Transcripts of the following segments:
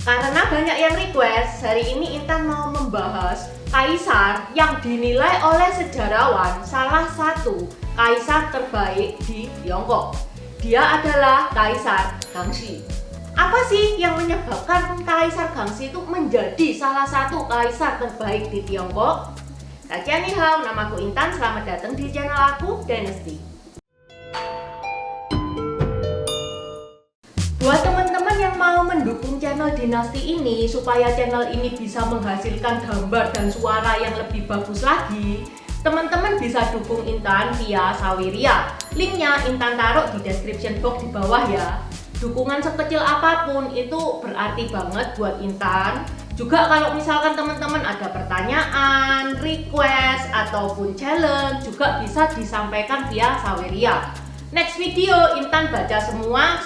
Karena banyak yang request, hari ini Intan mau membahas kaisar yang dinilai oleh sejarawan salah satu kaisar terbaik di Tiongkok. Dia adalah Kaisar Kangxi. Apa sih yang menyebabkan Kaisar Kangxi itu menjadi salah satu kaisar terbaik di Tiongkok? Dajian ni hao, namaku Intan, selamat datang di channel aku, Dynasty. Buat teman-teman yang mau mendukung channel Dinasti ini supaya channel ini bisa menghasilkan gambar dan suara yang lebih bagus lagi, teman-teman bisa dukung Intan via Saweria. Linknya Intan taruh di description box di bawah ya. Dukungan sekecil apapun itu berarti banget buat Intan. Juga kalau misalkan teman-teman ada pertanyaan, request, ataupun challenge juga bisa disampaikan via Saweria. Next video Intan baca semua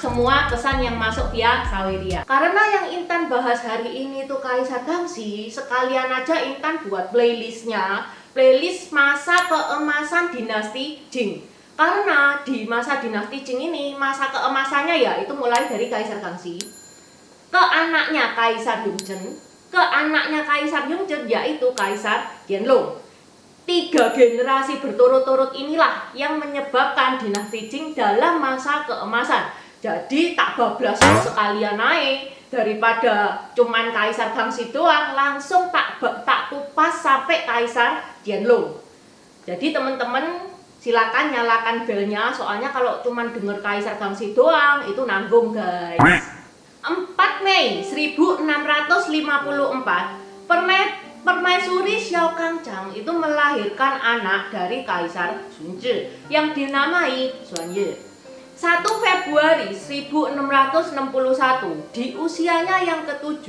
pesan yang masuk via Saweria. Karena yang Intan bahas hari ini tuh Kaisar Kangxi, sekalian aja Intan buat playlistnya, playlist masa keemasan dinasti Qing. Karena di masa dinasti Qing ini, masa keemasannya ya itu mulai dari Kaisar Kangxi ke anaknya Kaisar Yongzheng, ke anaknya Kaisar Yongzheng yaitu Kaisar Qianlong. 3 generasi berturut-turut inilah yang menyebabkan dinasti Qing dalam masa keemasan. Jadi tak bablas sekalian naik, daripada cuman Kaisar Kangxi doang, langsung tak kupas sampai Kaisar Qianlong. Jadi teman-teman silakan nyalakan belnya, soalnya kalau cuman denger Kaisar Kangxi doang itu nanggung guys. 4 Mei 1654 Permaisuri Xiao Kangchang itu melahirkan anak dari Kaisar Sunzhi yang dinamai Xuanye. 1 Februari 1661 di usianya yang ke-7,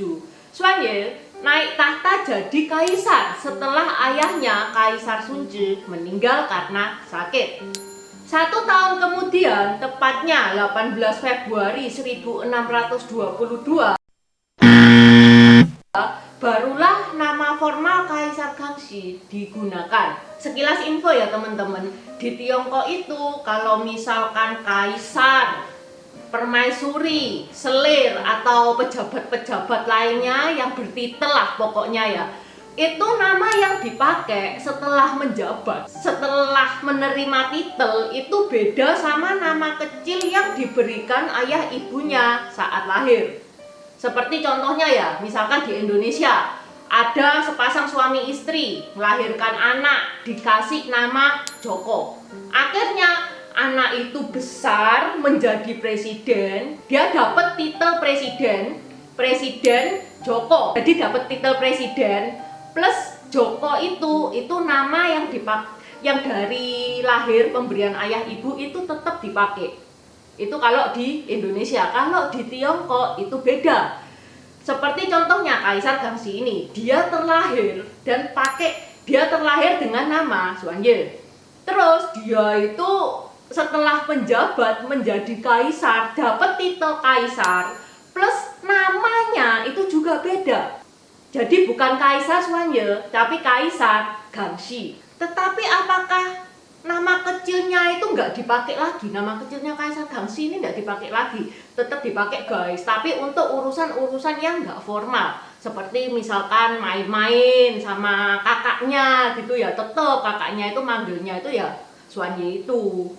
Xuanye naik tahta jadi kaisar setelah ayahnya Kaisar Sunzhi meninggal karena sakit. 1 tahun kemudian, tepatnya 18 Februari 1622, barulah nama formal Kaisar Kangxi digunakan. Sekilas info ya teman-teman, di Tiongkok itu kalau misalkan kaisar, permaisuri, selir atau pejabat-pejabat lainnya yang bertitel lah pokoknya ya, itu nama yang dipakai setelah menjabat, setelah menerima titel itu beda sama nama kecil yang diberikan ayah ibunya saat lahir. Seperti contohnya ya, misalkan di Indonesia ada sepasang suami istri melahirkan anak dikasih nama Joko. Akhirnya anak itu besar menjadi presiden, dia dapat titel presiden Joko. Jadi dapat titel presiden plus Joko itu nama yang yang dari lahir pemberian ayah ibu itu tetap dipakai. Itu kalau di Indonesia. Kalau di Tiongkok itu beda. Seperti contohnya Kaisar Kangxi ini, dia terlahir dengan nama Xuanye. Terus dia itu setelah menjabat menjadi kaisar, dapat titel kaisar plus namanya itu juga beda. Jadi bukan Kaisar Xuanye, tapi Kaisar Kangxi. Tetapi apakah nama kecilnya itu nggak dipakai lagi? Nama kecilnya Kaisar Kangxi ini nggak dipakai lagi, tetap dipakai guys. Tapi untuk urusan-urusan yang nggak formal, seperti misalkan main-main sama kakaknya gitu ya, tetap kakaknya itu manggilnya itu ya Xuanye itu.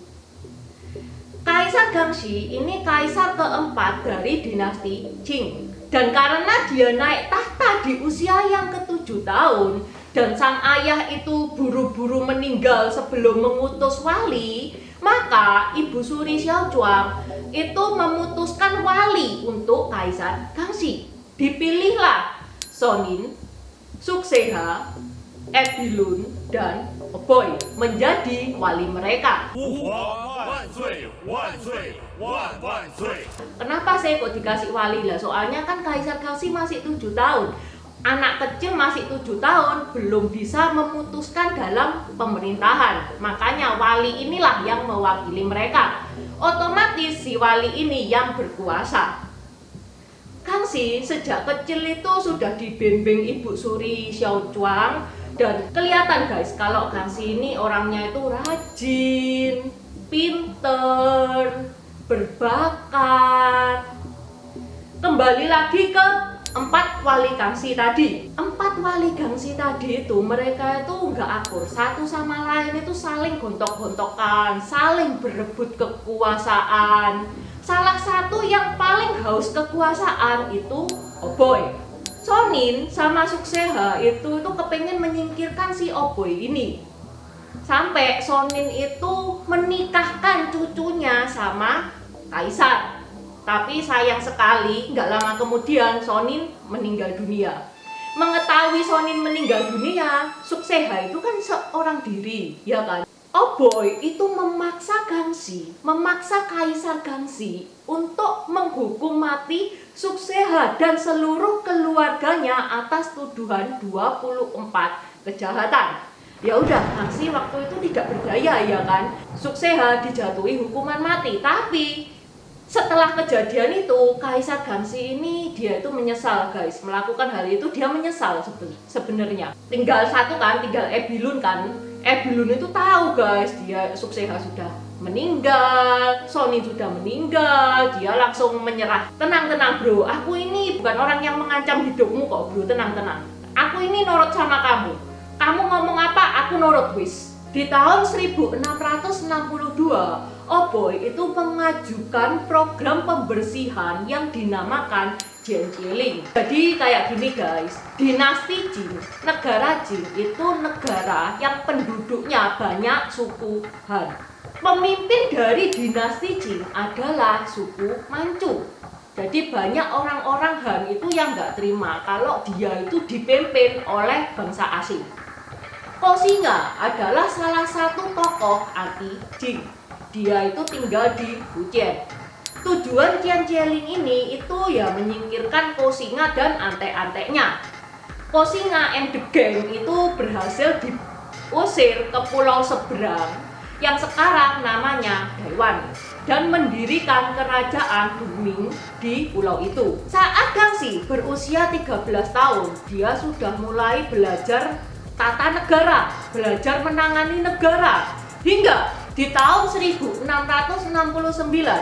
Kaisar Kangxi ini kaisar keempat dari dinasti Qing. Dan karena dia naik tahta di usia yang ke-7 tahun dan sang ayah itu buru-buru meninggal sebelum mengutus wali, maka Ibu Suri Xiaochuang itu memutuskan wali untuk Kaisar Kangxi. Dipilihlah Sonin, Sukseha, Ebilun, dan Oboy menjadi wali mereka. Kenapa saya kok dikasih wali lah? Soalnya kan Kaisar Kangxi masih 7 tahun. Anak kecil masih 7 tahun belum bisa memutuskan dalam pemerintahan. Makanya wali inilah yang mewakili mereka. Otomatis si wali ini yang berkuasa. Kangxi sejak kecil itu sudah dibimbing Ibu Suri Xiaochuang, dan kelihatan guys kalau Kangxi ini orangnya itu rajin, pinter, berbakat. Kembali lagi ke empat wali Kangxi tadi. Empat wali Kangxi tadi itu mereka itu nggak akur, satu sama lain itu saling gontok-gontokan, saling berebut kekuasaan. Salah satu yang paling haus kekuasaan itu Oboy. Sonin sama Sukseha itu kepengen menyingkirkan si Oboy ini. Sampai Sonin itu menikahkan cucunya sama Kaisar. Tapi sayang sekali, nggak lama kemudian Sonin meninggal dunia. Mengetahui Sonin meninggal dunia, Sukseha itu kan seorang diri, ya kan? Oboy itu memaksa Kangxi, memaksa Kaisar Kangxi untuk menghukum mati Sukseha dan seluruh keluarganya atas tuduhan 24 kejahatan. Ya udah, Kangxi waktu itu tidak berdaya, ya kan? Sukseha dijatuhi hukuman mati, tapi setelah kejadian itu Kaisar Kangxi ini dia itu menyesal, guys. Melakukan hal itu dia menyesal sebenarnya. Tinggal Ebilun kan. Ebilun itu tahu, guys, dia Sukseha sudah meninggal, Sonin sudah meninggal. Dia langsung menyerah. Tenang bro, aku ini bukan orang yang mengancam hidupmu kok bro, tenang. Aku ini nurut sama kamu. Kamu ngomong apa, aku nurut wis. Di tahun 1662 Oboy itu mengajukan program pembersihan yang dinamakan Jianjieling. Jadi kayak gini guys, dinasti Jin, negara Jin itu negara yang penduduknya banyak suku Han. Pemimpin dari dinasti Jin adalah suku Manchu. Jadi banyak orang-orang Han itu yang nggak terima kalau dia itu dipimpin oleh bangsa asing. Koxinga adalah salah satu tokoh anti Jin. Dia itu tinggal di Fujian. Tujuan Jianjieling ini itu ya menyingkirkan Koxinga dan antek-anteknya. Koxinga and the gang itu berhasil diusir ke pulau seberang yang sekarang namanya Taiwan dan mendirikan kerajaan Duming di pulau itu. Saat Kangxi berusia 13 tahun, dia sudah mulai belajar tata negara, belajar menangani negara. Hingga di tahun 1669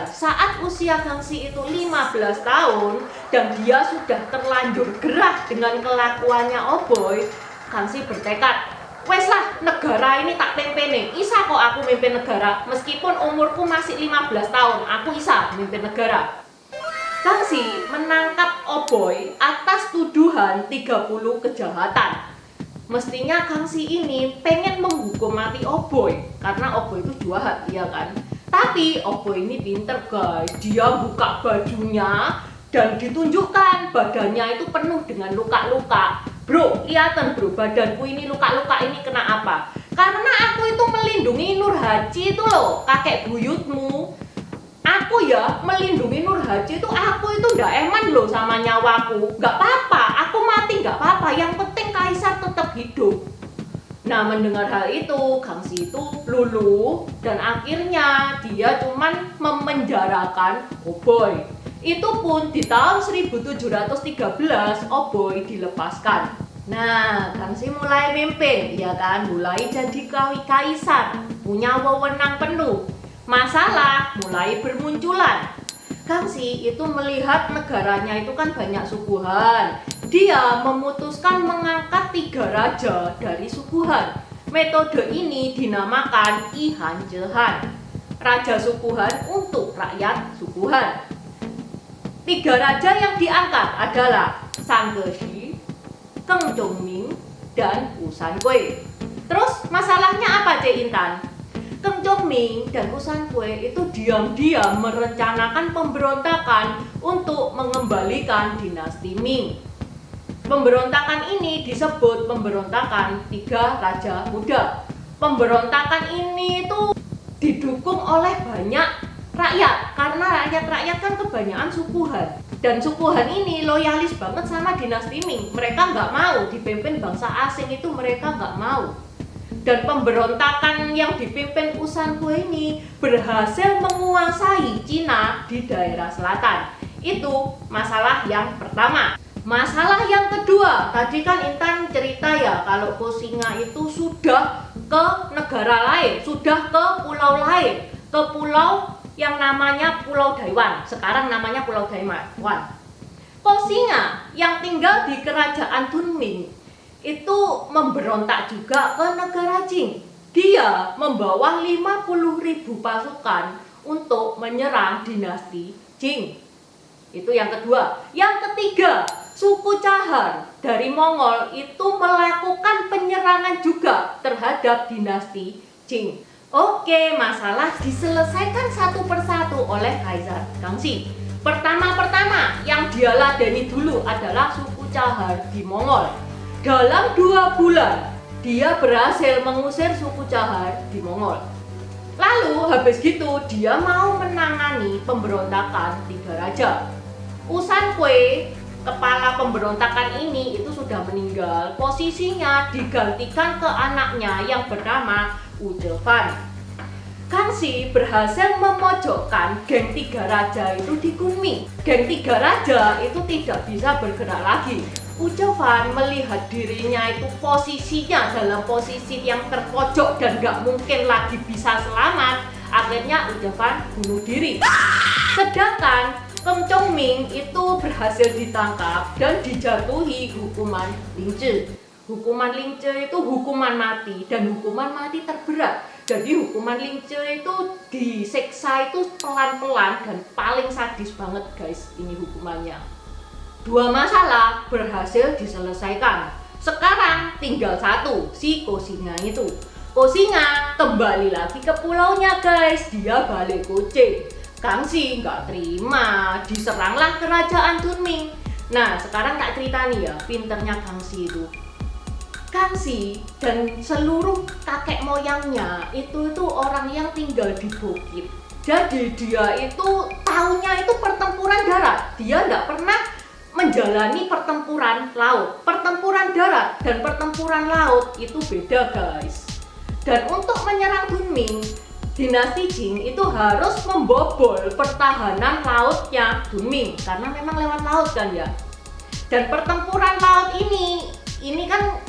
saat usia Kangxi itu 15 tahun dan dia sudah terlanjur gerah dengan kelakuannya Oboy, Kangxi bertekad, wes lah negara ini tak pimpin, isa kok aku mimpin negara meskipun umurku masih 15 tahun, aku isa mimpin negara. Kangxi menangkap Oboy atas tuduhan 30 kejahatan. Mestinya Kangxi ini pengen menghukum mati Oboy karena Oboy itu jahat, ya kan? Tapi Oboy ini pinter guys, dia buka bajunya dan ditunjukkan badannya itu penuh dengan luka-luka. Bro, lihatan bro, badanku ini luka-luka ini kena apa? Karena aku itu melindungi Nurhaci itu loh, kakek buyutmu. Aku ya melindungi Nurhaci itu, aku itu ndak eman loh sama nyawaku. Gak apa-apa, aku mati gak apa-apa, yang penting Kaisar tetap hidup. Nah, mendengar hal itu, Kangxi itu luluh dan akhirnya dia cuman memenjarakan Oboy. Itu pun di tahun 1713 Oboy dilepaskan. Nah, Kangxi mulai mimpin, ya kan, mulai jadi kaisar, punya wewenang penuh. Masalah mulai bermunculan. Kangxi itu melihat negaranya itu kan banyak suku Han. Dia memutuskan mengangkat 3 raja dari suku Han. Metode ini dinamakan I Han Je Han. Raja suku Han untuk rakyat suku Han. 3 raja yang diangkat adalah Sang Geshi, Keng Zhongming, dan Wu Sanhui. Terus masalahnya apa, Cik Intan? Keng Zhongming dan Wu Sanhui itu diam-diam merencanakan pemberontakan untuk mengembalikan dinasti Ming. Pemberontakan ini disebut pemberontakan 3 Raja Muda. Pemberontakan ini itu didukung oleh banyak rakyat karena rakyat-rakyat kan kebanyakan suku Han. Dan suku Han ini loyalis banget sama dinasti Ming. Mereka nggak mau dipimpin bangsa asing, itu mereka nggak mau. Dan pemberontakan yang dipimpin Wu Sanhui ini berhasil menguasai Cina di daerah selatan. Itu masalah yang pertama. Masalah yang kedua, tadi kan Intan cerita ya kalau Koxinga itu sudah ke negara lain, sudah ke pulau lain, ke pulau yang namanya Pulau Taiwan. Sekarang namanya Pulau Taiwan. Kosinga yang tinggal di kerajaan Dunming itu memberontak juga ke negara Jing. Dia membawa 50.000 pasukan untuk menyerang dinasti Jing. Itu yang kedua. Yang ketiga, suku Chahar dari Mongol itu melakukan penyerangan juga terhadap dinasti Jing. Oke, masalah diselesaikan satu persatu oleh Kaisar Kangxi. Pertama-pertama yang dia ladeni dulu adalah suku Chahar di Mongol. Dalam 2 bulan, dia berhasil mengusir suku Chahar di Mongol. Lalu habis gitu dia mau menangani pemberontakan 3 raja. Usan Kue, kepala pemberontakan ini itu sudah meninggal. Posisinya digantikan ke anaknya yang bernama Ujelvan. Kangxi berhasil memojokkan geng 3 raja itu di Kunming. Geng 3 raja itu tidak bisa bergerak lagi. Ujelvan melihat dirinya itu posisinya dalam posisi yang terpojok dan gak mungkin lagi bisa selamat. Akhirnya Ujelvan bunuh diri. Sedangkan Keng Chongming itu berhasil ditangkap dan dijatuhi hukuman lingce. Hukuman lingce itu hukuman mati dan hukuman mati terberat. Jadi hukuman lingce itu disiksa itu pelan-pelan dan paling sadis banget guys ini hukumannya. 2 masalah berhasil diselesaikan. Sekarang tinggal 1, si Kosinga itu. Kosinga kembali lagi ke pulaunya guys, dia balik Kucing. Kangxi nggak terima, diseranglah kerajaan Dunming. Nah sekarang tak cerita nih ya, pinternya Kangxi itu. Kangxi dan seluruh kakek moyangnya itu orang yang tinggal di bukit. Jadi dia itu tahunya itu pertempuran darat. Dia nggak pernah menjalani pertempuran laut. Pertempuran darat dan pertempuran laut itu beda guys. Dan untuk menyerang Dunming, dinasti Jing itu harus membobol pertahanan lautnya Dunming karena memang lewat laut kan ya. Dan pertempuran laut ini kan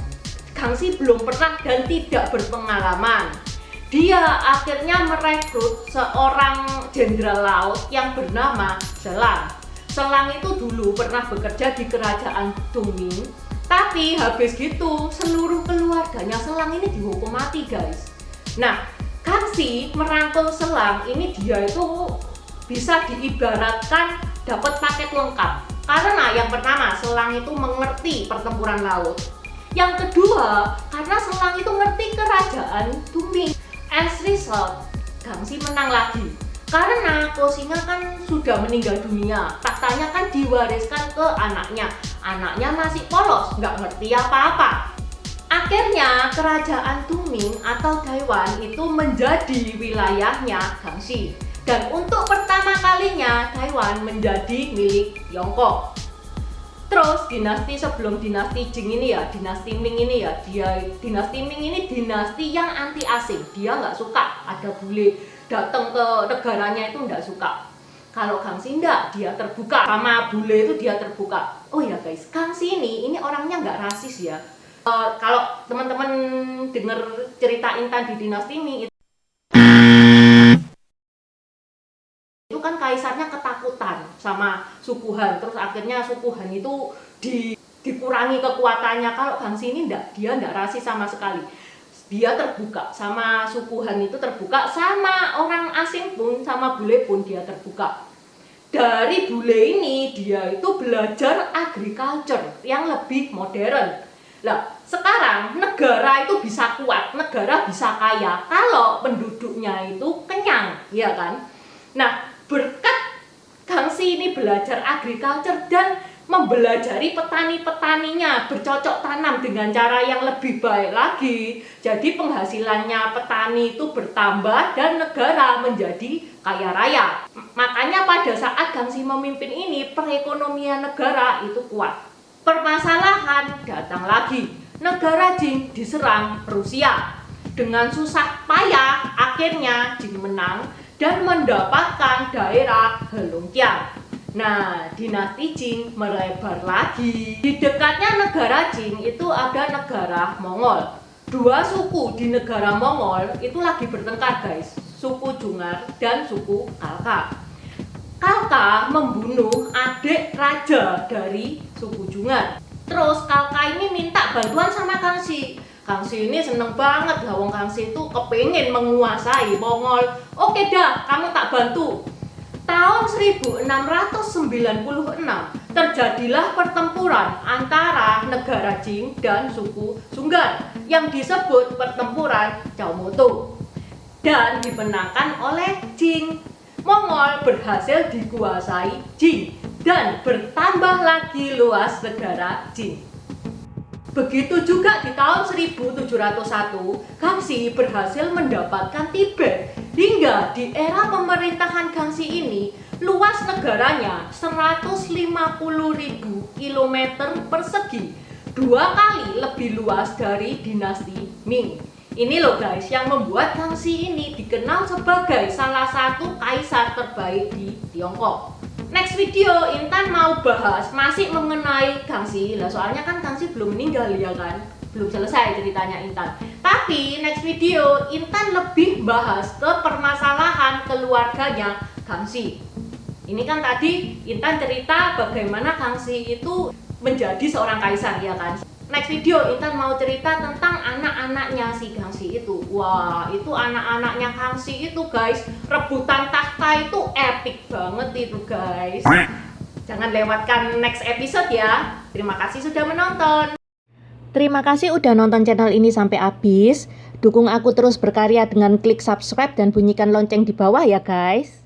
Kangxi belum pernah dan tidak berpengalaman. Dia akhirnya merekrut seorang jenderal laut yang bernama Selang. Selang itu dulu pernah bekerja di kerajaan Dunming, tapi habis gitu seluruh keluarganya Selang ini dihukum mati guys. Nah, Kangxi merangkul Selang ini dia itu bisa diibaratkan dapat paket lengkap. Karena yang pertama Selang itu mengerti pertempuran laut. Yang kedua, karena Selang itu ngerti kerajaan Dunming. As result, Kangxi menang lagi. Karena Kosinga kan sudah meninggal dunia, tahtanya kan diwariskan ke anaknya. Anaknya masih polos, nggak ngerti apa-apa. Akhirnya kerajaan Dunming atau Taiwan itu menjadi wilayahnya Kangxi. Dan untuk pertama kalinya Taiwan menjadi milik Tiongkok. Terus dinasti sebelum dinasti Jing ini ya, dinasti Ming ini ya, dinasti Ming ini dinasti yang anti asing. Dia nggak suka ada bule datang ke negaranya, itu nggak suka. Kalau Kangxi enggak, dia terbuka sama bule itu, dia terbuka. Oh ya guys, Kangxi ini orangnya nggak rasis ya. Kalau teman-teman dengar cerita Intan di dinasti Ming itu kan kaisarnya ketakutan sama suku Han, terus akhirnya suku Han itu dikurangi kekuatannya. Kalau Kangxi ini dia enggak rasis sama sekali. Dia terbuka sama suku Han, itu terbuka sama orang asing pun, sama bule pun dia terbuka. Dari bule ini dia itu belajar agriculture yang lebih modern. Lah, sekarang negara itu bisa kuat, negara bisa kaya kalau penduduknya itu kenyang, ya kan? Nah, berkat Kangxi ini belajar agriculture dan mempelajari petani-petaninya bercocok tanam dengan cara yang lebih baik lagi. Jadi penghasilannya petani itu bertambah dan negara menjadi kaya raya. Makanya pada saat Kangxi memimpin ini, perekonomian negara itu kuat. Permasalahan datang lagi. Negara Jing diserang Rusia. Dengan susah payah akhirnya Jing menang dan mendapatkan daerah Heilongjiang. Nah, dinasti Jing melebar lagi. Di dekatnya negara Jing itu ada negara Mongol. 2 suku di negara Mongol itu lagi bertengkar guys. Suku Jungar dan suku Khalkha. Kalka membunuh adik raja dari suku Jungan. Terus Kalka ini minta bantuan sama Kangxi. Kangxi ini seneng banget, wong Kangxi itu kepengen menguasai Mongol. Oke dah, kamu tak bantu. Tahun 1696 terjadilah pertempuran antara negara Jing dan suku Sunggan yang disebut pertempuran Chaumoto dan dimenangkan oleh Jing. Mongol berhasil dikuasai Jing dan bertambah lagi luas negara Jing. Begitu juga di tahun 1701, Kangxi berhasil mendapatkan Tibet. Hingga di era pemerintahan Kangxi ini, luas negaranya 150.000 km persegi, 2 kali lebih luas dari dinasti Ming. Ini loh guys, yang membuat Kangxi ini dikenal sebagai salah satu kaisar terbaik di Tiongkok. Next video Intan mau bahas masih mengenai Kangxi. Lah soalnya kan Kangxi belum meninggal ya kan, belum selesai ceritanya Intan. Tapi next video Intan lebih bahas ke permasalahan keluarganya Kangxi. Ini kan tadi Intan cerita bagaimana Kangxi itu menjadi seorang kaisar ya kan. Next video Intan mau cerita tentang anak-anaknya si Kangxi itu. Wah, itu anak-anaknya Kangxi itu guys, rebutan tahta itu epic banget itu guys. Jangan lewatkan next episode ya. Terima kasih sudah menonton. Terima kasih udah nonton channel ini sampai habis. Dukung aku terus berkarya dengan klik subscribe dan bunyikan lonceng di bawah ya guys.